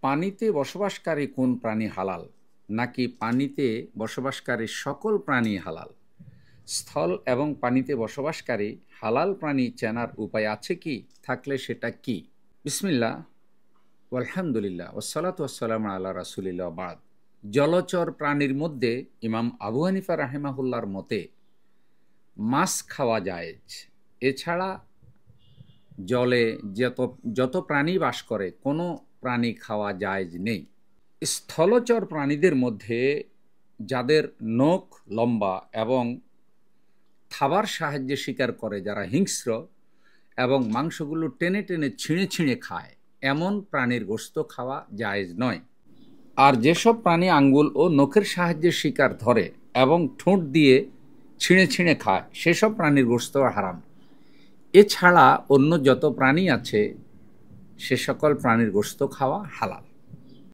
পানিতে বসবাসকারী কোন প্রাণী হালাল, নাকি পানিতে বসবাসকারী সকল প্রাণী হালাল? স্থল এবং পানিতে বসবাসকারী হালাল প্রাণী চেনার উপায় আছে কি? থাকলে সেটা কি? বিসমিল্লাহ, আলহামদুলিল্লাহ, ওয়াসসালাতু ওয়াসসালামু আলা রাসূলিল্লাহ, বাদ। জলচর প্রাণীর মধ্যে ইমাম আবু হানিফা রাহিমাহুল্লাহর মতে মাছ খাওয়া জায়েজ। এছাড়া জলে যত প্রাণী বাস করে কোনো প্রাণী খাওয়া জায়েজ নেই। স্থলচর প্রাণীদের মধ্যে যাদের নখ লম্বা এবং থাবার সাহায্যে শিকার করে, যারা হিংস্র এবং মাংসগুলো টেনে টেনে ছিঁড়ে ছিঁড়ে খায়, এমন প্রাণীর গোশত খাওয়া জায়েজ নয়। আর যেসব প্রাণী আঙ্গুল ও নখের সাহায্যে শিকার ধরে এবং ঠোঁট দিয়ে ছিঁড়ে ছিঁড়ে খায়, সেসব প্রাণীর গোশত হারাম। এছাড়া অন্য যত প্রাণী আছে সে সকল প্রাণীর গোশত খাওয়া হালাল।